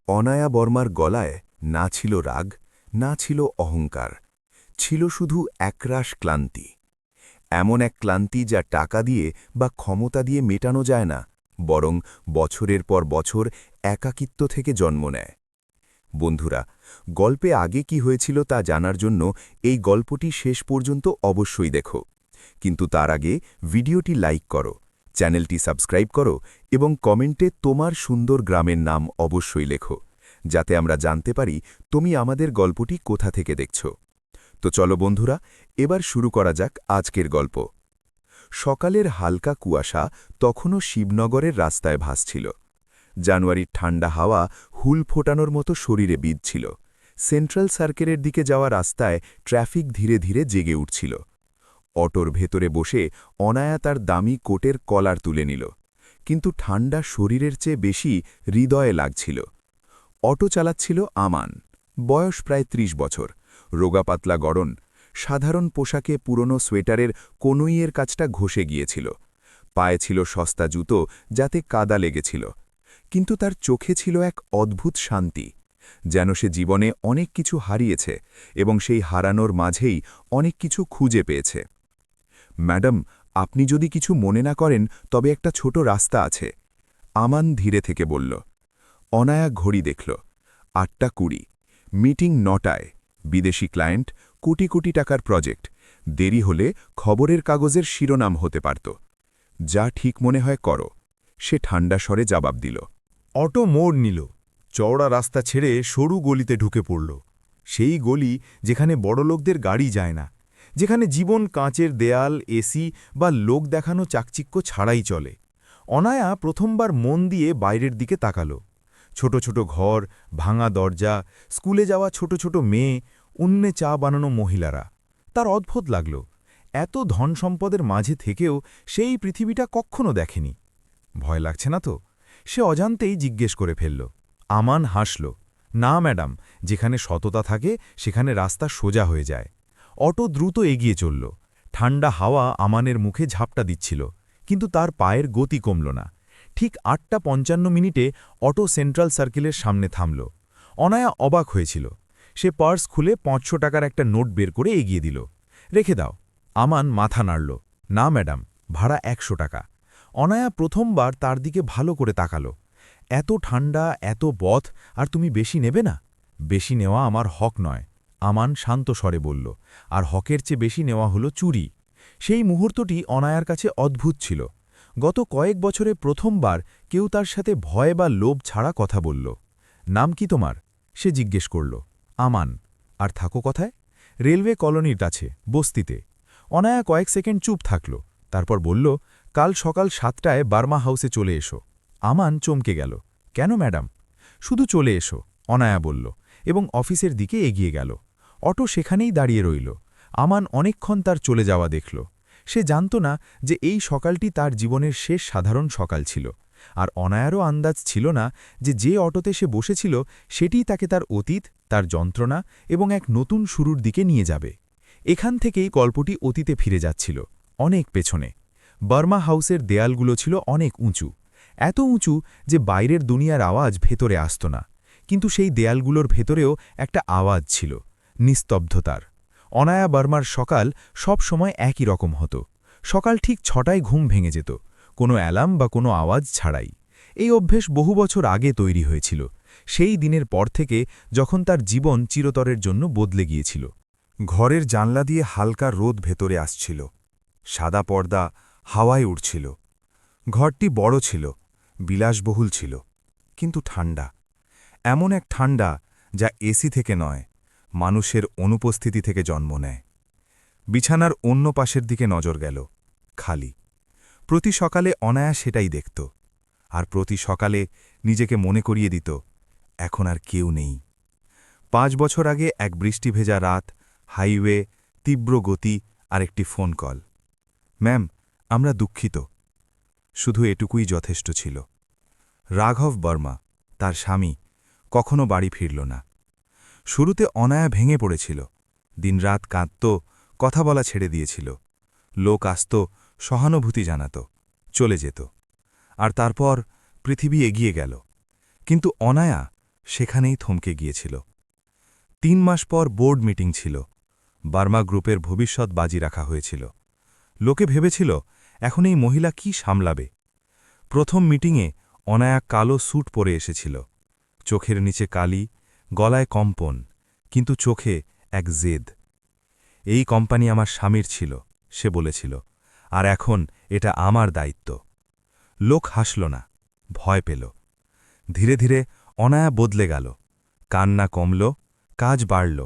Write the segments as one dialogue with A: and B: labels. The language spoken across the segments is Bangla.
A: অনায়া বর্মার গলায় না ছিল রাগ, না ছিল অহংকার, ছিল শুধু একরাশ ক্লান্তি। এমন এক ক্লান্তি যা টাকা দিয়ে বা ক্ষমতা দিয়ে মেটানো যায় না, বরং বছরের পর বছর একাকিত্ব থেকে জন্ম নেয়। বন্ধুরা, গল্পে আগে কি হয়েছিল তা জানার জন্য এই গল্পটি শেষ পর্যন্ত অবশ্যই দেখো। কিন্তু তার আগে ভিডিওটি লাইক করো, চ্যানেলটি সাবস্ক্রাইব করো এবং কমেন্টে তোমার সুন্দর গ্রামের নাম অবশ্যই লেখো, যাতে আমরা জানতে পারি তুমি আমাদের গল্পটি কোথা থেকে দেখছ। তো চলো বন্ধুরা, এবার শুরু করা যাক আজকের গল্প। সকালের হালকা কুয়াশা তখনও শিবনগরের রাস্তায় ভাসছিল। জানুয়ারির ঠান্ডা হাওয়া হুল ফোটানোর মতো শরীরে বিঁধছিল। সেন্ট্রাল সার্কেলের দিকে যাওয়া রাস্তায় ট্রাফিক ধীরে ধীরে জেগে উঠছিল। অটোর ভেতরে বসে অনায়া তার দামি কোটের কলার তুলে নিল, কিন্তু ঠান্ডা শরীরের চেয়ে বেশি হৃদয়ে লাগছিল। অটো চালাচ্ছিল আমান, বয়স প্রায় ৩০ বছর, রোগাপাতলা গড়ন, সাধারণ পোশাকে পুরনো সোয়েটারের কনুইয়ের কাছটা ঘষে গিয়েছিল। পায়ে ছিল সস্তা জুতো যাতে কাদা লেগেছিল, কিন্তু তার চোখে ছিল এক অদ্ভুত শান্তি, যেন সে জীবনে অনেক কিছু হারিয়েছে এবং সেই হারানোর মাঝেই অনেক কিছু খুঁজে পেয়েছে। ম্যাডাম, আপনি যদি কিছু মনে না করেন তবে একটা ছোট রাস্তা আছে, আমান ধীরে থেকে বলল। অনায়া ঘড়ি দেখল, ৮:২০, মিটিং ৯টায়, বিদেশি ক্লায়েন্ট, কোটি কোটি টাকার প্রজেক্ট, দেরি হলে খবরের কাগজের শিরোনাম হতে পারত। যা ঠিক মনে হয় করো, সে ঠান্ডা স্বরে জবাব দিল।
B: অটো মোড় নিল, চওড়া রাস্তা ছেড়ে সরু গলিতে ঢুকে পড়ল। সেই গলি যেখানে বড়লোকদের গাড়ি যায় না, যেখানে জীবন কাঁচের দেয়াল, এসি বা লোক দেখানো চাকচিক্য ছাড়াই চলে। অনায়া প্রথমবার মন দিয়ে বাইরের দিকে তাকাল। ছোট ছোট ঘর, ভাঙা দরজা, স্কুলে যাওয়া ছোট ছোট মেয়ে, উন্নে চা বানানো মহিলারা। তার অদ্ভুত লাগল, এত ধন সম্পদের মাঝে থেকেও সেই পৃথিবীটা কখনো দেখেনি। ভয় লাগছে না তো? সে অজান্তেই জিজ্ঞেস করে ফেলল। আমান হাসল। না ম্যাডাম, যেখানে সততা থাকে সেখানে রাস্তা সোজা হয়ে যায়। অটো দ্রুত এগিয়ে চলল। ঠান্ডা হাওয়া আমানের মুখে ঝাপটা দিচ্ছিল, কিন্তু তার পায়ের গতি কমল না। ঠিক ৮:৫৫ অটো সেন্ট্রাল সার্কেলের সামনে থামল। অনায়া অবাক হয়েছিল। সে পার্স খুলে ৫০০ টাকার একটা নোট বের করে এগিয়ে দিল। রেখে দাও। আমান মাথা নাড়ল। না ম্যাডাম, ভাড়া ১০০ টাকা। অনায়া প্রথমবার তার দিকে ভালো করে তাকাল। এত ঠান্ডা, এত পথ, আর তুমি বেশি নেবে না? বেশি নেওয়া আমার হক নয়, আমান শান্ত স্বরে বলল। আর হকের চেয়ে বেশি নেওয়া হলো চুরি। সেই মুহূর্তটি অনায়ার কাছে অদ্ভুত ছিল। গত কয়েক বছরে প্রথমবার কেউ তার সাথে ভয় বা লোভ ছাড়া কথা বলল। নাম কি তোমার? সে জিজ্ঞেস করল। আমান। আর থাকো কথায়? রেলওয়ে কলোনির কাছে, বস্তিতে। অনায়া কয়েক সেকেন্ড চুপ থাকল, তারপর বলল, কাল সকাল ৭টায় বার্মা হাউসে চলে এসো। আমান চমকে গেল। কেন ম্যাডাম? শুধু চলে এসো, অনায়া বলল, এবং অফিসের দিকে এগিয়ে গেল। অটো সেখানেই দাঁড়িয়ে রইল। আমান অনেকক্ষণ তার চলে যাওয়া দেখল। সে জানত না যে এই সকালটি তার জীবনের শেষ সাধারণ সকাল ছিল, আর অনায়ারও আন্দাজ ছিল না যে অটোতে সে বসেছিল সেটিই তাকে তার অতীত, তার যন্ত্রণা এবং এক নতুন শুরুর দিকে নিয়ে যাবে। এখান থেকেই গল্পটি অতীতে ফিরে যাচ্ছিল, অনেক পেছনে। বার্মা হাউসের দেয়ালগুলো ছিল অনেক উঁচু, এত উঁচু যে বাইরের দুনিয়ার আওয়াজ ভেতরে আসত না, কিন্তু সেই দেয়ালগুলোর ভেতরেও একটা আওয়াজ ছিল, নিস্তব্ধতার। অনায়া বার্মার সকাল সব সময় একই রকম হতো। সকাল ঠিক ৬টায় ঘুম ভেঙে যেত, কোনো অ্যালার্ম বা কোনো আওয়াজ ছাড়াই। এই অভ্যেস বহু বছর আগে তৈরি হয়েছিল, সেই দিনের পর থেকে যখন তার জীবন চিরতরের জন্য বদলে গিয়েছিল।
A: ঘরের জানলা দিয়ে হালকা রোদ ভেতরে আসছিল, সাদা পর্দা হাওয়ায় উড়ছিল। ঘরটি বড় ছিল, বিলাসবহুল ছিল, কিন্তু ঠান্ডা। এমন এক ঠান্ডা যা এসি থেকে নয়, মানুষের অনুপস্থিতি থেকে জন্ম নেয়। বিছানার অন্য পাশের দিকে নজর গেল, খালি। প্রতি সকালে অনায়া সেটাই দেখত, আর প্রতি সকালে নিজেকে মনে করিয়ে দিত, এখন আর কেউ নেই। ৫ বছর আগে এক বৃষ্টি ভেজা রাত, হাইওয়ে, তীব্র গতি আর একটি ফোন কল। ম্যাম, আমরা দুঃখিত। শুধু এটুকুই যথেষ্ট ছিল। রাঘব বর্মা, তার স্বামী, কখনো বাড়ি ফিরল না। শুরুতে অনায়া ভেঙে পড়েছিল, দিনরাত কাঁদত, কথা বলা ছেড়ে দিয়েছিল। লোক আসত, সহানুভূতি জানাত, চলে যেত। আর তারপর পৃথিবী এগিয়ে গেল। কিন্তু অনায়া,
B: সেখানেই থমকে গিয়েছিল। 3 মাস পর বোর্ড মিটিং ছিল। বার্মা গ্রুপের ভবিষ্যৎ বাজি রাখা হয়েছিল। লোকে ভেবেছিল এখন এই মহিলা কি সামলাবে। প্রথম মিটিংয়ে অনায়া কালো স্যুট পরে এসেছিল। চোখের নিচে কালি, গলায় কম্পন, কিন্তু চোখে এক জেদ। এই কোম্পানি আমার স্বামীর ছিল, সে বলেছিল, আর এখন এটা আমার দায়িত্ব। লোক হাসল না, ভয় পেল। ধীরে ধীরে অনায়া বদলে গেল। কান্না কমল, কাজ বাড়ল।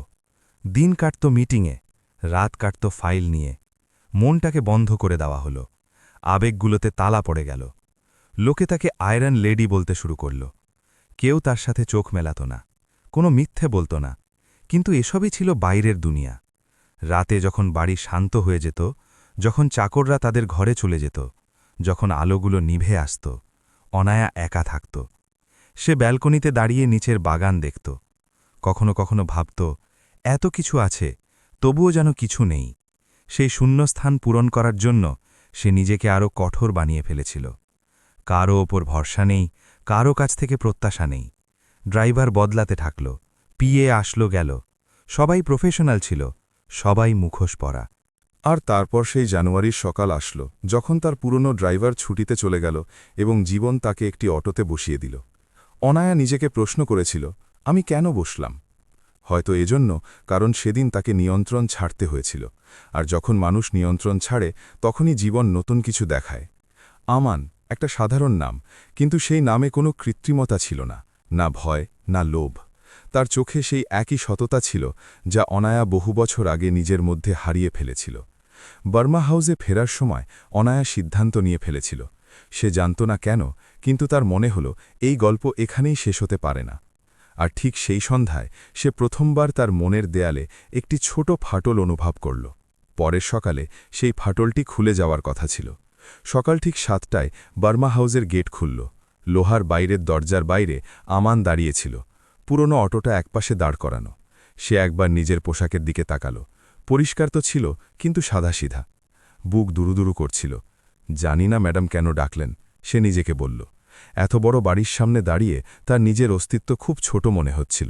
B: দিন কাটত মিটিংয়ে, রাত কাটত ফাইল নিয়ে। মনটাকে বন্ধ করে দেওয়া হলো। আবেগগুলোতে তালা পড়ে গেল। লোকে তাকে আয়রন লেডি বলতে শুরু করল। কেউ তার সাথে চোখ মেলাত না, কোনো মিথ্যে বলত না। কিন্তু এসবই ছিল বাইরের দুনিয়া। রাতে যখন বাড়ি শান্ত হয়ে যেত, যখন চাকররা তাদের ঘরে চলে যেত, যখন আলোগুলো নিভে আসত, অনায়া একা থাকত। সে ব্যালকনিতে দাঁড়িয়ে নিচের বাগান দেখত। কখনো কখনো ভাবত, এত কিছু আছে, তবুও যেন কিছু নেই। সেই শূন্যস্থান পূরণ করার জন্য সে নিজেকে আরও কঠোর বানিয়ে ফেলেছিল। কারও ওপর ভরসা নেই, কারও কাছ থেকে প্রত্যাশা নেই। ড্রাইভার বদলাতে থাকল, পিএ আসলো গেল। সবাই প্রফেশনাল ছিল, সবাই মুখোশ পরা।
C: আর তারপর সেই জানুয়ারির সকাল আসলো, যখন তার পুরনো ড্রাইভার ছুটিতে চলে গেল এবং জীবন তাকে একটি অটোতে বসিয়ে দিল। অনায়া নিজেকে প্রশ্ন করেছিল, আমি কেন বসলাম? হয়তো এজন্য, কারণ সেদিন তাকে নিয়ন্ত্রণ ছাড়তে হয়েছিল। আর যখন মানুষ নিয়ন্ত্রণ ছাড়ে, তখনই জীবন নতুন কিছু দেখায়। আমান, একটা সাধারণ নাম, কিন্তু সেই নামে কোনো কৃত্রিমতা ছিল না, না ভয়, না লোভ। তার চোখে সেই একই সততা ছিল যা অনায়া বহু বছর আগে নিজের মধ্যে হারিয়ে ফেলেছিল। বার্মা হাউসে ফেরার সময় অনায়া সিদ্ধান্ত নিয়ে ফেলেছিল। সে জানত না কেন, কিন্তু তার মনে হল এই গল্প এখানেই শেষ হতে পারে না। আর ঠিক সেই সন্ধ্যায় সে প্রথমবার তার মনের দেয়ালে একটি ছোট ফাটল অনুভব করল। পরের সকালে সেই ফাটলটি খুলে যাওয়ার কথা ছিল। সকাল ঠিক 7টায় বার্মা হাউসের গেট খুলল। লোহার বাইরের দরজার বাইরে আমান দাঁড়িয়েছিল। পুরনো অটোটা একপাশে দাঁড় করানো। সে একবার নিজের পোশাকের দিকে তাকাল। পরিষ্কার তো ছিল, কিন্তু সাদাসিধা। বুক দুরুদুরু করছিল। জানি না ম্যাডাম কেন ডাকলেন, সে নিজেকে বলল। এত বড় বাড়ির সামনে দাঁড়িয়ে তার নিজের অস্তিত্ব খুব ছোট মনে হচ্ছিল।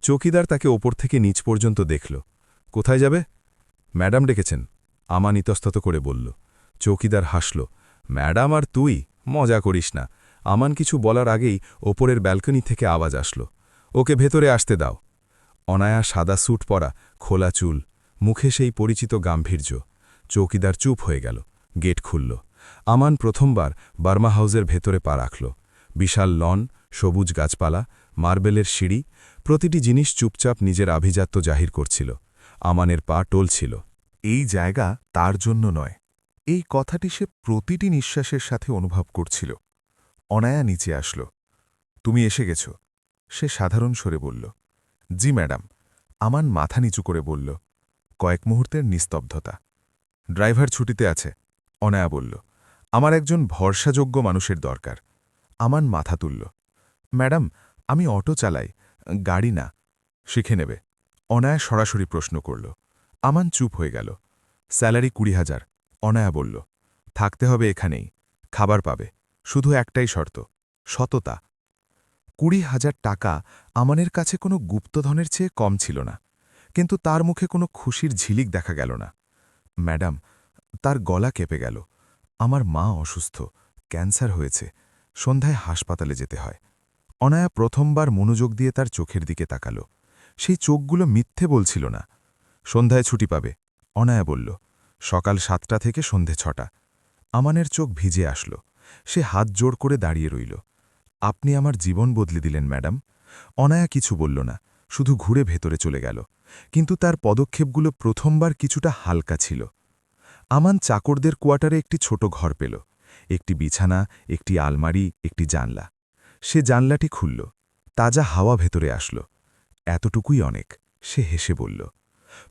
C: চৌকিদার তাকে ওপর থেকে নিচ পর্যন্ত দেখল। কোথায় যাবে? ম্যাডাম ডেকেছেন, আমান ইতস্তত করে বলল। চৌকিদার হাসল। ম্যাডাম আর তুই মজা করিস না। আমান কিছু বলার আগেই ওপরের ব্যালকনি থেকে আওয়াজ আসলো, ওকে ভেতরে আসতে দাও। অনায়া সাদা স্যুট পরা, খোলা চুল, মুখে সেই পরিচিত গাম্ভীর্য। চৌকিদার চুপ হয়ে গেল। গেট খুলল। আমান প্রথমবার বার্মা হাউসের ভেতরে পা রাখল। বিশাল লন, সবুজ গাছপালা, মার্বেলের সিঁড়ি, প্রতিটি জিনিস চুপচাপ নিজের আভিজাত্য জাহির করছিল। আমানের পা টলছিল।
A: এই জায়গা তার জন্য নয়, এই কথাটি সে প্রতিটি নিঃশ্বাসের সাথে অনুভব করছিল। অনায়া নিচে আসল। তুমি এসে গেছ, সে সাধারণ স্বরে বলল। জি ম্যাডাম। আমান মাথা নিচু করে বলল। কয়েক মুহূর্তের নিস্তব্ধতা। ড্রাইভার ছুটিতে আছে, অনায়া বলল। আমার একজন ভরসাযোগ্য মানুষের দরকার। আমান মাথা তুলল। ম্যাডাম, আমি অটো চালাই, গাড়ি না। শিখে নেবে। অনায়া সরাসরি প্রশ্ন করল। আমান চুপ হয়ে গেল। স্যালারি 20,000, অনায়া বলল। থাকতে হবে এখানেই, খাবার পাবে, শুধু একটাই শর্ত, সততা। 20,000 টাকা আমানের কাছে কোনো গুপ্তধনের চেয়ে কম ছিল না, কিন্তু তার মুখে কোনো খুশির ঝিলিক দেখা গেল না। ম্যাডাম, তার গলা কেঁপে গেল। আমার মা অসুস্থ, ক্যান্সার হয়েছে, সন্ধ্যায় হাসপাতালে যেতে হয়। অনায়া প্রথমবার মনোযোগ দিয়ে তার চোখের দিকে তাকাল। সেই চোখগুলো মিথ্যে বলছিল না। সন্ধ্যায় ছুটি পাবে, অনায়া বলল। সকাল 7টা থেকে সন্ধে 6টা। আমানের চোখ ভিজে আসল। সে হাত জোড় করে দাঁড়িয়ে রইল। আপনি আমার জীবন বদলে দিলেন ম্যাডাম। অনায়া কিছু বলল না, শুধু ঘুরে ভেতরে চলে গেল। কিন্তু তার পদক্ষেপগুলো প্রথমবার কিছুটা হালকা ছিল। আমান চাকরদের কোয়ার্টারে একটি ছোট ঘর পেল। একটি বিছানা, একটি আলমারি, একটি জানলা। সে জানলাটি খুলল। তাজা হাওয়া ভেতরে আসল। এতটুকুই অনেক, সে হেসে বলল।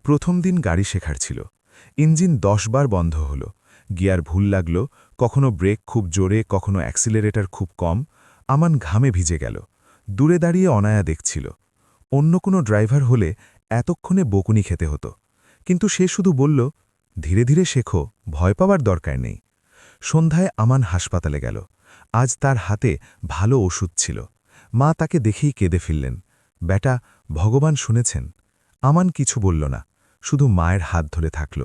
A: প্রথম দিন গাড়ি শেখার ছিল। ইঞ্জিন 10 বার বন্ধ হল। গিয়ার ভুল লাগল, কখনো ব্রেক খুব জোরে, কখনো অ্যাক্সিলারেটর খুব কম। আমান ঘামে ভিজে গেল। দূরে দাঁড়িয়ে অনায়া দেখছিল। অন্য কোনো ড্রাইভার হলে এতক্ষণে বকুনি খেতে হতো, কিন্তু সে শুধু বলল, ধীরে ধীরে শেখো, ভয় পাওয়ার দরকার নেই। সন্ধ্যায় আমান হাসপাতালে গেল। আজ তার হাতে ভালো ওষুধ ছিল।
C: মা তাকে দেখেই কেঁদে ফেললেন। বেটা, ভগবান শুনেছেন। আমান কিছু বলল না, শুধু মায়ের হাত ধরে থাকল।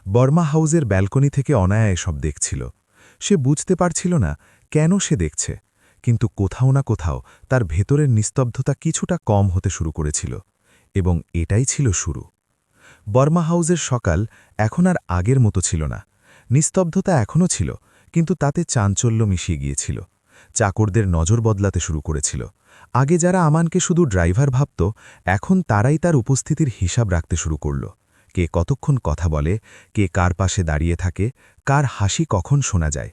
C: বর্মা হাউসের ব্যালকনি থেকে অনায়া এসব দেখছিল। সে বুঝতে পারছিল না কেন সে দেখছে, কিন্তু কোথাও না কোথাও তার ভেতরের নিস্তব্ধতা কিছুটা কম হতে শুরু করেছিল, এবং এটাই ছিল শুরু। বর্মা হাউসের সকাল এখন আর আগের মতো ছিল না। নিস্তব্ধতা এখনও ছিল, কিন্তু তাতে চাঞ্চল্য মিশিয়ে গিয়েছিল। চাকরদের নজর বদলাতে শুরু করেছিল। আগে যারা আমানকে শুধু ড্রাইভার ভাবত, এখন তারাই তার উপস্থিতির হিসাব রাখতে শুরু করল। কে কতক্ষণ কথা বলে, কে কার পাশে দাঁড়িয়ে থাকে, কার হাসি কখন শোনা যায়।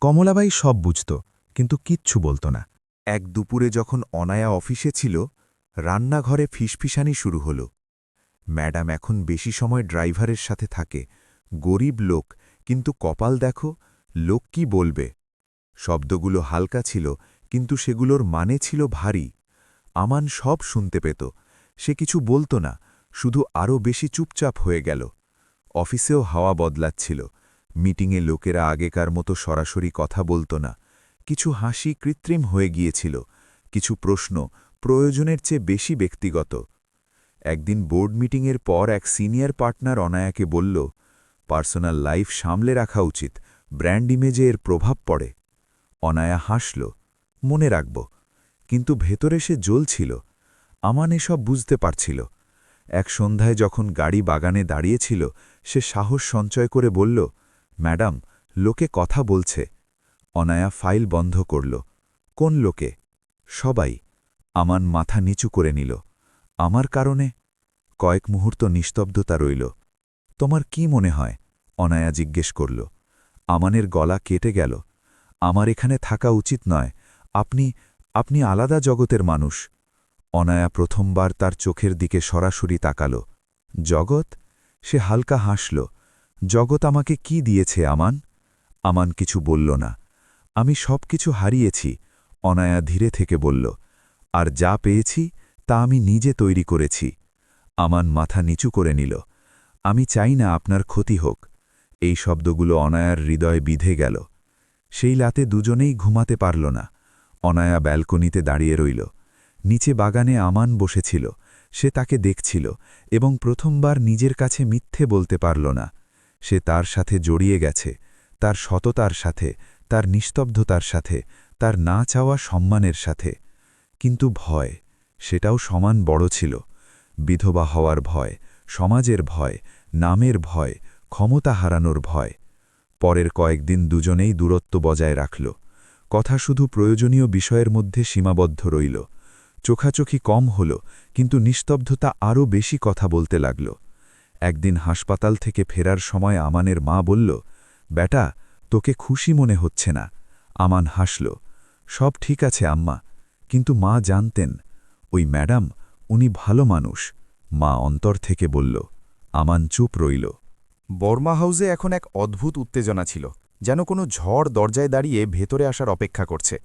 C: কমলাবাই সব বুঝত, কিন্তু কিচ্ছু বলত না।
A: এক দুপুরে যখন অনায়া অফিসে ছিল, রান্নাঘরে ফিসফিসানি শুরু হল। ম্যাডাম এখন বেশি সময় ড্রাইভারের সাথে থাকে, গরিব লোক, কিন্তু কপাল দেখো, লোক কি বলবে। শব্দগুলো হালকা ছিল, কিন্তু সেগুলোর মানে ছিল ভারী। আমান সব শুনতে পেত। সে কিছু বলত না, শুধু আরও বেশি চুপচাপ হয়ে গেল। অফিসেও হাওয়া বদলাচ্ছিল। মিটিংয়ে লোকেরা আগেকার মতো সরাসরি কথা বলত না। কিছু হাসি কৃত্রিম হয়ে গিয়েছিল, কিছু প্রশ্ন প্রয়োজনের চেয়ে বেশি ব্যক্তিগত। একদিন বোর্ড মিটিংয়ের পর এক সিনিয়র পার্টনার অনায়াকে বলল, পার্সোনাল লাইফ সামলে রাখা উচিত, ব্র্যান্ড ইমেজে এর প্রভাব পড়ে। অনায়া হাসল, মনে রাখব, কিন্তু ভেতরে সে জ্বলছিল। আমান এসব বুঝতে পারছিল। এক সন্ধ্যায় যখন গাড়ি বাগানে দাঁড়িয়েছিল, সে সাহস সঞ্চয় করে বলল, ম্যাডাম, লোকে কথা বলছে। অনায়া ফাইল বন্ধ করল। কোন লোকে? সবাই। আমান মাথা নিচু করে নিল। আমার কারণে? কয়েক মুহূর্ত নিস্তব্ধতা রইল। তোমার কি মনে হয়? অনায়া জিজ্ঞেস করল। আমানের গলা কেটে গেল। আমার এখানে থাকা উচিত নয়। আপনি আলাদা জগতের মানুষ। অনায়া প্রথমবার তার চোখের দিকে সরাসরি তাকাল। জগৎ? সে হালকা হাসল। জগৎ আমাকে কি দিয়েছে আমান? আমান কিছু বলল না। আমি সব কিছু হারিয়েছি, অনায়া ধীরে থেকে বলল। আর যা পেয়েছি তা আমি নিজে তৈরি করেছি। আমান মাথা নিচু করে নিল। আমি চাই না আপনার ক্ষতি হোক। এই শব্দগুলো অনায়ার হৃদয়ে বিঁধে গেল। সেই রাতে দুজনেই ঘুমাতে পারল না। অনায়া ব্যালকনিতে দাঁড়িয়ে রইল। নিচে বাগানে আমান বসেছিল। সে তাকে দেখছিল, এবং প্রথমবার নিজের কাছে মিথ্যে বলতে পারল না। সে তার সাথে জড়িয়ে গেছে, তার সততার সাথে, তার নিস্তব্ধতার সাথে, তার না চাওয়া সম্মানের সাথে। কিন্তু ভয়, সেটাও সমান বড় ছিল। বিধবা হওয়ার ভয়, সমাজের ভয়, নামের ভয়, ক্ষমতা হারানোর ভয়। পরের কয়েকদিন দুজনেই দূরত্ব বজায় রাখল। কথা শুধু প্রয়োজনীয় বিষয়ের মধ্যে সীমাবদ্ধ রইল। চোখাচোখি কম হল, কিন্তু নিস্তব্ধতা আরও বেশি কথা বলতে লাগল। একদিন হাসপাতাল থেকে ফেরার সময় আমানের মা বলল, বেটা, তোকে খুশি মনে হচ্ছে না। আমান হাসল। সব ঠিক আছে আম্মা। কিন্তু মা জানতেন, ওই ম্যাডাম, উনি ভালো মানুষ। মা অন্তর থেকে বলল। আমান চুপ রইল।
B: বর্মা হাউসে এখন এক অদ্ভুত উত্তেজনা ছিল, যেন কোনো ঝড় দরজায় দাঁড়িয়ে ভেতরে আসার অপেক্ষা করছে।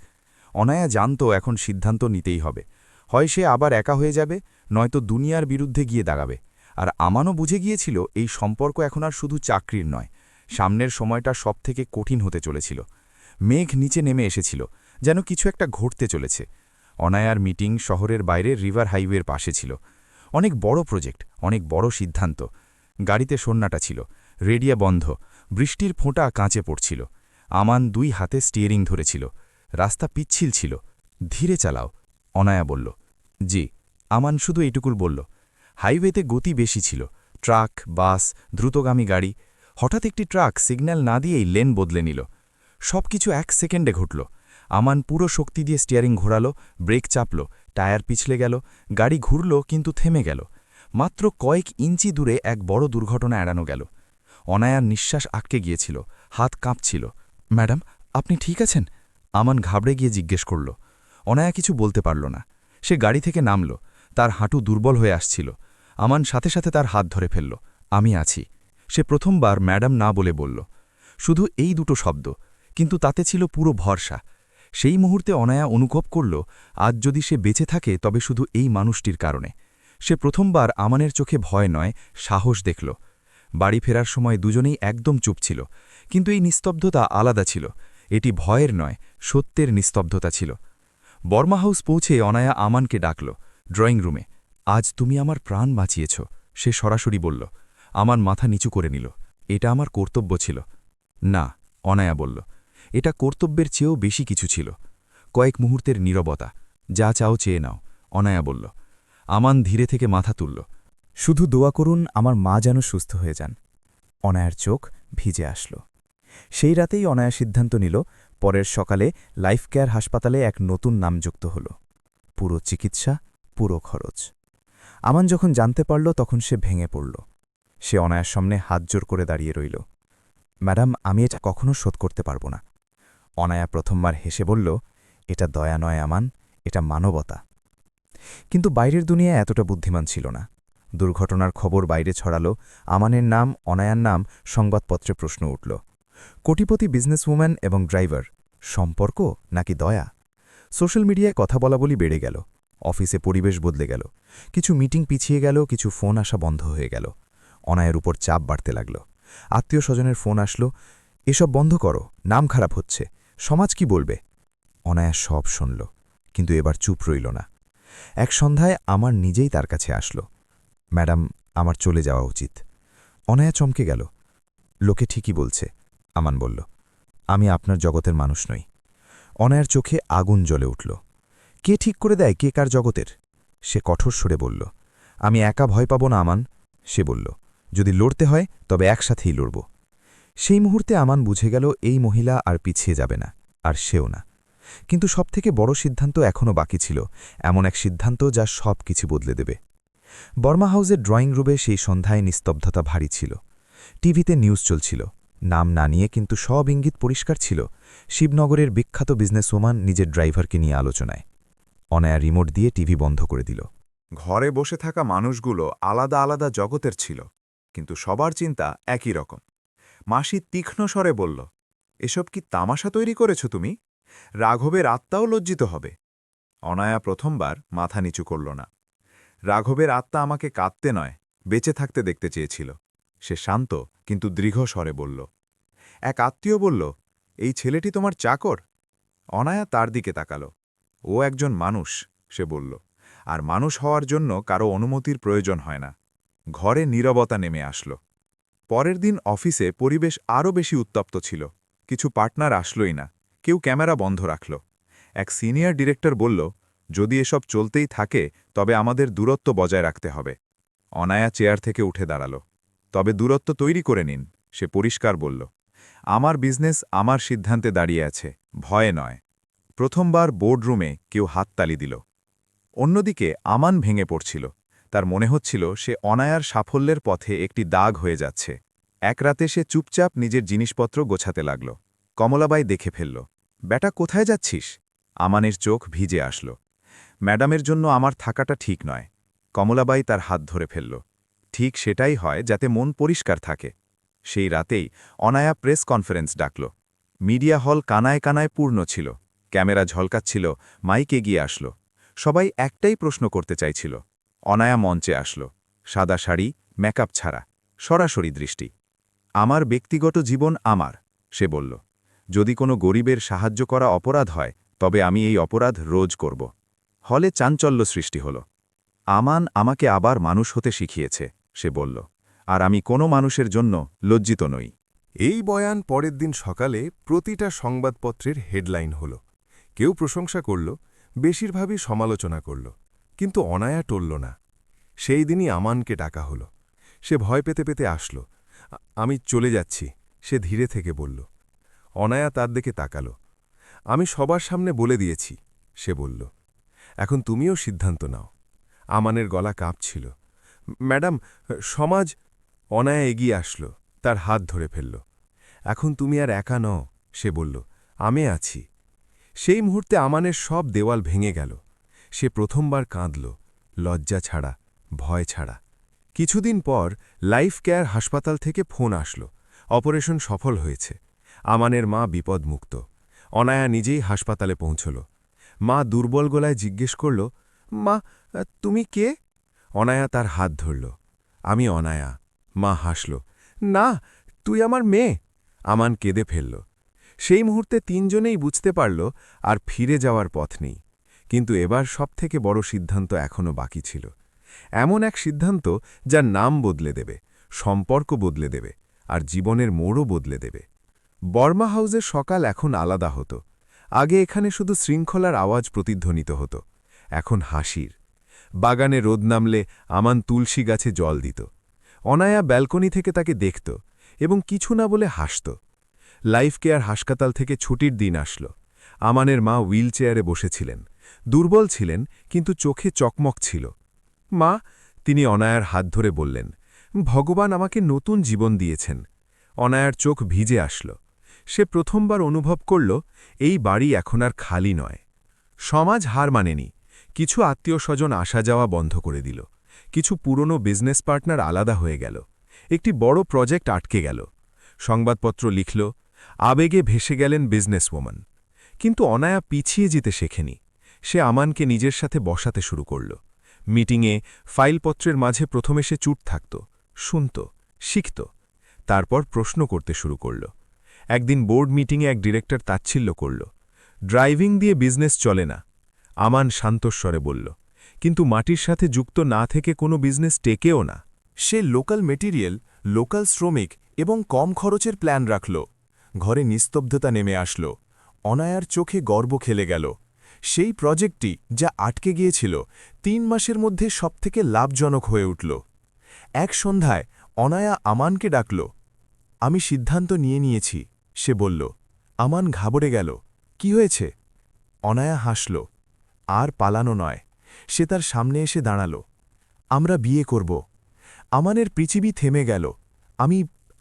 B: অনায়া জানত এখন সিদ্ধান্ত নিতেই হবে। হয় সে আবার একা হয়ে যাবে, নয়তো দুনিয়ার বিরুদ্ধে গিয়ে দাঁড়াবে। আর আমানও বুঝে গিয়েছিল এই সম্পর্ক এখন আর শুধু চাকরির নয়, সামনের সময়টা সবথেকে কঠিন হতে চলেছিল। মেঘ নিচে নেমে এসেছিল, যেন কিছু একটা ঘটতে চলেছে। অনায়ার মিটিং শহরের বাইরে রিভার হাইওয়ের পাশে ছিল। অনেক বড় প্রজেক্ট, অনেক বড় সিদ্ধান্ত। গাড়িতে সন্নাটা ছিল, রেডিয়া বন্ধ, বৃষ্টির ফোঁটা কাঁচে পড়ছিল। আমান দুই হাতে স্টিয়ারিং ধরেছিল। রাস্তা পিচ্ছিল ছিল। ধীরে চালাও, অনায়া বলল। জি। আমান শুধু এইটুকুল বলল। হাইওয়েতে গতি বেশি ছিল, ট্রাক, বাস, দ্রুতগামী গাড়ি। হঠাৎ একটি ট্রাক সিগন্যাল না দিয়েই লেন বদলে নিল। সব কিছু 1 সেকেন্ডে ঘটল। আমান পুরো শক্তি দিয়ে স্টিয়ারিং ঘোরালো, ব্রেক চাপল, টায়ার পিছলে গেল, গাড়ি ঘুরল কিন্তু থেমে গেল। মাত্র কয়েক ইঞ্চি দূরে এক বড় দুর্ঘটনা এড়ানো গেল। অনায়ার নিঃশ্বাস আটকে গিয়েছিল, হাত কাঁপছিল। ম্যাডাম, আপনি ঠিক আছেন? আমান ঘাবড়ে গিয়ে জিজ্ঞেস করল। অনায়া কিছু বলতে পারল না। সে গাড়ি থেকে নামল, তার হাঁটু দুর্বল হয়ে আসছিল। আমান সাথে সাথে তার হাত ধরে ফেলল। আমি আছি। সে প্রথমবার ম্যাডাম না বলে বলল। শুধু এই দুটো শব্দ, কিন্তু তাতে ছিল পুরো ভরসা। সেই মুহূর্তে অনায়া অনুভব করল, আজ যদি সে বেঁচে থাকে তবে শুধু এই মানুষটির কারণে। সে প্রথমবার আমানের চোখে ভয় নয়, সাহস দেখল। বাড়ি ফেরার সময় দুজনেই একদম চুপ ছিল, কিন্তু এই নিস্তব্ধতা আলাদা ছিল। এটি ভয়ের নয়, সত্যের নিস্তব্ধতা ছিল।
D: বর্মা হাউস পৌঁছে অনায়া আমানকে ডাকল ড্রয়িং রুমে। আজ তুমি আমার প্রাণ বাঁচিয়েছ, সে সরাসরি বলল। আমান মাথা নিচু করে নিল। এটা আমার কর্তব্য ছিল। না, অনায়া বলল, এটা কর্তব্যের চেয়েও বেশি কিছু ছিল। কয়েক মুহূর্তের নীরবতা। যা চাও চেয়ে নাও, অনায়া বলল। আমান ধীরে থেকে মাথা তুলল।
E: শুধু দোয়া করুন আমার মা যেন সুস্থ হয়ে যান। অনায়ার চোখ ভিজে আসল। সেই রাতেই অনায়া সিদ্ধান্ত নিল, পরের সকালে লাইফ কেয়ার হাসপাতালে এক নতুন নাম যুক্ত হল। পুরো চিকিৎসা, পুরো খরচ। আমান যখন জানতে পারল তখন সে ভেঙে পড়ল। সে অনায়ার সামনে হাত জোর করে দাঁড়িয়ে রইল। ম্যাডাম, আমি এটা কখনো শোধ করতে পারব না। অনায়া প্রথমবার হেসে বলল, এটা দয়া নয় আমান, এটা মানবতা। কিন্তু বাইরের দুনিয়া এতটা বুদ্ধিমান ছিল না। দুর্ঘটনার খবর বাইরে ছড়ালো, আমানের নাম, অনায়ার নাম, সংবাদপত্রে প্রশ্ন উঠল। কোটিপতি বিজনেসউম্যান এবং ড্রাইভার, সম্পর্ক নাকি দয়া? সোশ্যাল মিডিয়ায় কথা বলাবলি বেড়ে গেল। অফিসে পরিবেশ বদলে গেল। কিছু মিটিং পিছিয়ে গেল, কিছু ফোন আসা বন্ধ হয়ে গেল। অনায়ের উপর চাপ বাড়তে লাগল। আত্মীয় স্বজনের ফোন আসলো, এসব বন্ধ করো, নাম খারাপ হচ্ছে, সমাজ কি বলবে? অনায়া সব শুনল, কিন্তু এবার চুপ রইল না। এক সন্ধ্যায় আমার নিজেই তার কাছে আসলো। ম্যাডাম, আমার চলে যাওয়া উচিত। অনায়া চমকে গেল। লোকে ঠিকই বলছে, আমান বলল। আমি আপনার জগতের মানুষ নই। অনায়ার চোখে আগুন জ্বলে উঠল। কে ঠিক করে দেয় কে কার জগতের? সে কঠোর সুরে বলল, আমি একা ভয় পাব না আমান। সে বলল, যদি লড়তে হয় তবে একসাথেই লড়ব। সেই মুহূর্তে আমান বুঝে গেল এই মহিলা আর পিছিয়ে যাবে না, আর সেও না। কিন্তু সবথেকে বড় সিদ্ধান্ত এখনও বাকি ছিল, এমন এক সিদ্ধান্ত যা সব কিছু বদলে দেবে। বর্মা হাউসের ড্রয়িং রুমে সেই সন্ধ্যায় নিস্তব্ধতা ভারী ছিল। টিভিতে নিউজ চলছিল, নাম না নিয়ে কিন্তু সব ইঙ্গিত পরিষ্কার ছিল। শিবনগরের বিখ্যাত বিজনেসওম্যান নিজের ড্রাইভারকে নিয়ে আলোচনায়। অনায়া রিমোট দিয়ে টিভি বন্ধ করে দিল।
A: ঘরে বসে থাকা মানুষগুলো আলাদা আলাদা জগতের ছিল, কিন্তু সবার চিন্তা একই রকম। মাসি তীক্ষ্ণ স্বরে বলল, এসব কি তামাশা তৈরি করেছ তুমি? রাঘবের আত্মাও লজ্জিত হবে। অনায়া প্রথমবার মাথা নিচু করল না। রাঘবের আত্মা আমাকে কাঁদতে নয়, বেঁচে থাকতে দেখতে চেয়েছিল। সে শান্ত কিন্তু দৃঢ় স্বরে বলল। এক আত্মীয় বলল, এই ছেলেটি তোমার চাকর? অনায়া তার দিকে তাকাল। ও একজন মানুষ, সে বলল, আর মানুষ হওয়ার জন্য কারো অনুমতির প্রয়োজন হয় না। ঘরে নীরবতা নেমে আসল। পরের দিন অফিসে পরিবেশ আরও বেশি উত্তপ্ত ছিল। কিছু পার্টনার আসলই না, কেউ ক্যামেরা বন্ধ রাখল। এক সিনিয়র ডিরেক্টর বলল, যদি এসব চলতেই থাকে তবে আমাদের দূরত্ব বজায় রাখতে হবে। অনায়া চেয়ার থেকে উঠে দাঁড়াল। তবে দূরত্ব তৈরি করে নিন, সে পরিষ্কার বলল। আমার বিজনেস আমার সিদ্ধান্তে দাঁড়িয়ে আছে, ভয়ে নয়। প্রথমবার বোর্ডরুমে কেউ হাততালি দিল। অন্যদিকে আমান ভেঙে পড়ছিল। তার মনে হচ্ছিল সে অনায়ার সাফল্যের পথে একটি দাগ হয়ে যাচ্ছে। এক রাতে সে চুপচাপ নিজের জিনিসপত্র গোছাতে লাগল। কমলাবাই দেখে ফেলল। বেটা, কোথায় যাচ্ছিস? আমানের চোখ ভিজে আসল। ম্যাডামের জন্য আমার থাকাটা ঠিক নয়। কমলাবাই তার হাত ধরে ফেলল। ঠিক সেটাই হয় যাতে মন পরিষ্কার থাকে। সেই রাতেই অনায়া প্রেস কনফারেন্স ডাকল। মিডিয়া হল কানায় কানায় পূর্ণ ছিল। ক্যামেরা ঝলকাচ্ছিল, মাইক এগিয়ে আসলো। সবাই একটাই প্রশ্ন করতে চাইছিল। অনায়া মঞ্চে আসলো, সাদা শাড়ি, মেকআপ ছাড়া, সরাসরি দৃষ্টি। আমার ব্যক্তিগত জীবন আমার, সে বলল। যদি কোনো গরিবের সাহায্য করা অপরাধ হয় তবে আমি এই অপরাধ রোজ করব। হলে চাঞ্চল্য সৃষ্টি হল। আমান আমাকে আবার মানুষ হতে শিখিয়েছে, সে বলল, আর আমি কোনো মানুষের জন্য লজ্জিত নই।
C: এই বয়ান পরের দিন সকালে প্রতিটা সংবাদপত্রের হেডলাইন হল। কেউ প্রশংসা করল, বেশিরভাগই সমালোচনা করল, কিন্তু অনায়া টলল না। সেই দিনই আমানকে ডাকা হল। সে ভয় পেতে পেতে আসল। আমি চলে যাচ্ছি, সে ধীরে থেকে বলল। অনায়া তার দিকে তাকাল। আমি সবার সামনে বলে দিয়েছি, সে বলল। এখন তুমিও সিদ্ধান্ত নাও। আমানের গলা কাঁপছিল। ম্যাডাম, সমাজ। অনায়া এগিয়ে আসলো, তার হাত ধরে ফেলল। এখন তুমি আর একা নও, সে বলল, আমি আছি। সেই মুহূর্তে আমানের সব দেওয়াল ভেঙে গেল। সে প্রথমবার কাঁদল, লজ্জা ছাড়া, ভয় ছাড়া। কিছুদিন পর লাইফ কেয়ার হাসপাতাল থেকে ফোন আসলো, অপারেশন সফল হয়েছে। আমানের মা বিপদমুক্ত। অনায়া নিজেই হাসপাতালে পৌঁছল। মা দুর্বল গলায় জিজ্ঞেস করল, মা, তুমি কে? অনায়া তার হাত ধরল। আমি অনায়া। মা হাসল। না, তুই আমার মেয়ে। আমান কেঁদে ফেলল। সেই মুহূর্তে তিনজনেই বুঝতে পারল আর ফিরে যাওয়ার পথ নেই। কিন্তু এবার সবথেকে বড় সিদ্ধান্ত এখনও বাকি ছিল। এমন এক সিদ্ধান্ত যার নাম বদলে দেবে, সম্পর্ক বদলে দেবে, আর জীবনের মোড়ও বদলে দেবে। বর্মা হাউসের সকাল এখন আলাদা হতো। আগে এখানে শুধু শৃঙ্খলার আওয়াজ প্রতিধ্বনিত হতো, এখন হাসির। বাগানে রোদ নামলে আমান তুলসী গাছে জল দিত। অনায়া ব্যালকনি থেকে তাকে দেখত এবং কিছু না বলে হাসত। লাইফ কেয়ার হাসপাতাল থেকে ছুটির দিন আসলো। আমানের মা হুইল চেয়ারে বসেছিলেন, দুর্বল ছিলেন কিন্তু চোখে চকমক ছিল। মা, তিনি অনায়ার হাত ধরে বললেন, ভগবান আমাকে নতুন জীবন দিয়েছেন। অনায়ার চোখ ভিজে আসল। সে প্রথমবার অনুভব করল এই বাড়ি এখন আর খালি নয়। সমাজ হার মানেনি। কিছু আত্মীয় স্বজন আসা যাওয়া বন্ধ করে দিল, কিছু পুরনো বিজনেস পার্টনার আলাদা হয়ে গেল, একটি বড় প্রজেক্ট আটকে গেল। সংবাদপত্র লিখল, আবেগে ভেসে গেলেন বিজনেসওম্যান। কিন্তু অনায়া পিছিয়ে যেতে শেখেনি। সে আমানকে নিজের সাথে বসাতে শুরু করল। মিটিংয়ে ফাইলপত্রের মাঝে প্রথমে সে চুপ থাকত, শুনত, শিখত, তারপর প্রশ্ন করতে শুরু করল। একদিন বোর্ড মিটিংয়ে এক ডিরেক্টর তাচ্ছিল্য করল, ড্রাইভিং দিয়ে বিজনেস চলে না। আমান শান্তস্বরে বলল, কিন্তু মাটির সাথে যুক্ত না থেকে কোনো বিজনেস টেকেও না।
B: সে লোকাল মেটেরিয়াল, লোকাল শ্রমিক এবং কম খরচের প্ল্যান রাখল। ঘরে নিস্তব্ধতা নেমে আসল। অনায়ার চোখে গর্ব খেলে গেল। সেই প্রজেক্টটি যা আটকে গিয়েছিল ৩ মাসের মধ্যে সবথেকে লাভজনক হয়ে উঠল। এক সন্ধ্যায় অনায়া আমানকে ডাকল। আমি সিদ্ধান্ত নিয়েছি, সে বলল। আমান ঘাবড়ে গেল। কি হয়েছে? অনায়া হাসল। আর পালানো নয়। সে তার সামনে এসে দাঁড়াল। আমরা বিয়ে করব। আমানের পৃথিবী থেমে গেল।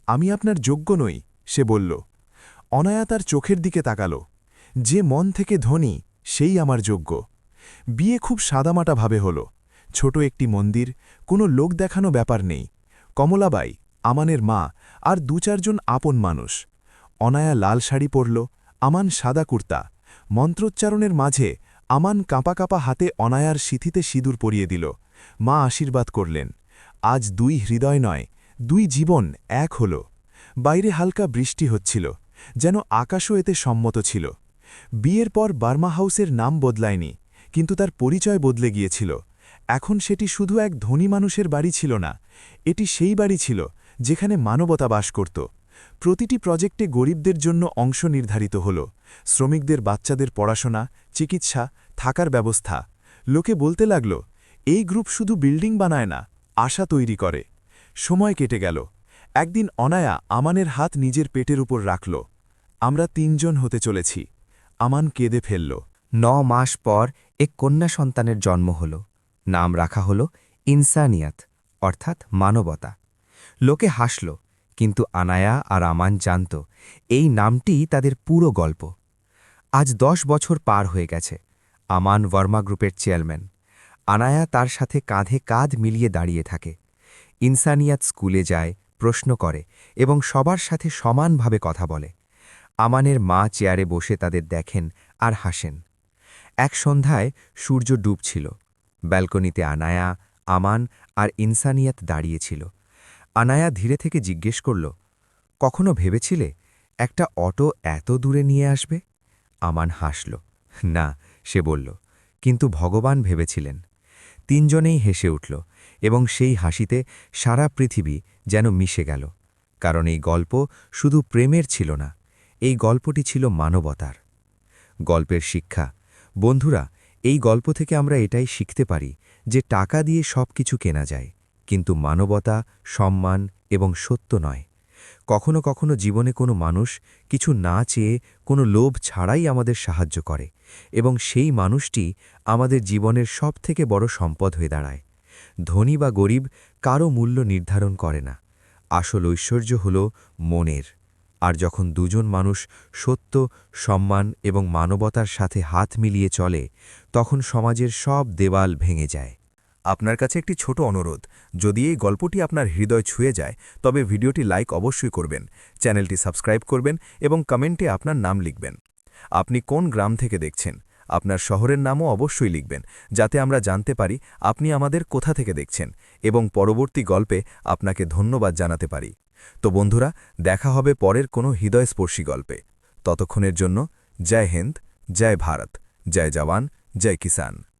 B: আমি আপনার যোগ্য নই, সে বলল। অনায়া তার চোখের দিকে তাকাল। যে মন থেকে ধনী সেই আমার যোগ্য। বিয়ে খুব সাদামাটাভাবে হল। ছোট একটি মন্দির, কোনো লোক দেখানো ব্যাপার নেই। কমলাবাই, আমানের মা, আর ২-৪ জন আপন মানুষ। অনায়া লাল শাড়ি পরল, আমান সাদা কুর্তা। মন্ত্রোচ্চারণের মাঝে আমান কাঁপা কাঁপা হাতে অনায়ার সিথিতে সিঁদুর পরিয়ে দিল। মা আশীর্বাদ করলেন। আজ ২ হৃদয় নয়, ২ জীবন এক হল। বাইরে হালকা বৃষ্টি হচ্ছিল, যেন আকাশও এতে সম্মত ছিল। বিয়ের পর বার্মা হাউসের নাম বদলায়নি, কিন্তু তার পরিচয় বদলে গিয়েছিল। এখন সেটি শুধু এক ধনী মানুষের বাড়ি ছিল না, এটি সেই বাড়ি ছিল যেখানে মানবতা বাস করত। প্রতিটি প্রজেক্টে গরিবদের জন্য অংশ নির্ধারিত হল, শ্রমিকদের বাচ্চাদের পড়াশোনা, চিকিৎসা, থাকার ব্যবস্থা। লোকে বলতে লাগল, এই গ্রুপ শুধু বিল্ডিং বানায় না, আশা তৈরি করে। সময় কেটে গেল। একদিন অনায়া আমানের হাত নিজের পেটের উপর রাখল। আমরা ৩ জন হতে চলেছি। আমান কেঁদে ফেলল।
E: ৯ মাস পর এক কন্যা সন্তানের জন্ম হল। নাম রাখা হল ইনসানিয়াত, অর্থাৎ মানবতা। লোকে হাসল, কিন্তু আনায়া আর আমান জানত এই নামটিই তাদের পুরো গল্প। আজ ১০ বছর পার হয়ে গেছে। আমান ভার্মা গ্রুপের চেয়ারম্যান। আনায়া তার সাথে কাঁধে কাঁধ মিলিয়ে দাঁড়িয়ে থাকে। ইনসানিয়াত স্কুলে যায়, প্রশ্ন করে এবং সবার সাথে সমানভাবে কথা বলে। আমানের মা চেয়ারে বসে তাদের দেখেন আর হাসেন। এক সন্ধ্যায় সূর্য ডুবছিল। ব্যালকনিতে আনায়া, আমান আর ইনসানিয়াত দাঁড়িয়েছিল। আনায়া ধীরে থেকে জিজ্ঞেস করল, কখনো ভেবেছিলে একটা অটো এত দূরে নিয়ে আসবে? আমান হাসল। না, সে বলল, কিন্তু ভগবান ভেবেছিলেন। ৩ জনেই হেসে উঠল এবং সেই হাসিতে সারা পৃথিবী যেন মিশে গেল। কারণ এই গল্প শুধু প্রেমের ছিল না, এই গল্পটি ছিল মানবতার। গল্পের শিক্ষা। বন্ধুরা, এই গল্প থেকে আমরা এটাই শিখতে পারি যে টাকা দিয়ে সব কিছু কেনা যায়, কিন্তু মানবতা, সম্মান এবং সত্য নয়। কখনো কখনো জীবনে কোনো মানুষ কিছু না চেয়ে, কোনো লোভ ছাড়াই আমাদের সাহায্য করে, এবং সেই মানুষটি আমাদের জীবনের সবথেকে বড় সম্পদ হয়ে দাঁড়ায়। ধনী বা গরিব কারও মূল্য নির্ধারণ করে না। আসল ঐশ্বর্য হল মনের। আর যখন দুজন মানুষ সত্য, সম্মান এবং মানবতার সাথে হাত মিলিয়ে চলে, তখন সমাজের সব দেওয়াল ভেঙে যায়। আপনার কাছে একটি ছোট অনুরোধ, যদি এই গল্পটি আপনার হৃদয় ছুঁয়ে যায় তবে ভিডিওটি লাইক অবশ্যই করবেন, চ্যানেলটি সাবস্ক্রাইব করবেন এবং কমেন্টে আপনার নাম লিখবেন। আপনি কোন গ্রাম থেকে দেখছেন, আপনার শহরের নামও অবশ্যই লিখবেন, যাতে আমরা জানতে পারি আপনি আমাদের কোথা থেকে দেখছেন এবং পরবর্তী গল্পে আপনাকে ধন্যবাদ জানাতে পারি। তো বন্ধুরা, দেখা হবে পরের কোনো হৃদয়স্পর্শী গল্পে। ততক্ষণের জন্য জয় হিন্দ, জয় ভারত, জয় জওয়ান,
A: জয় কিষান।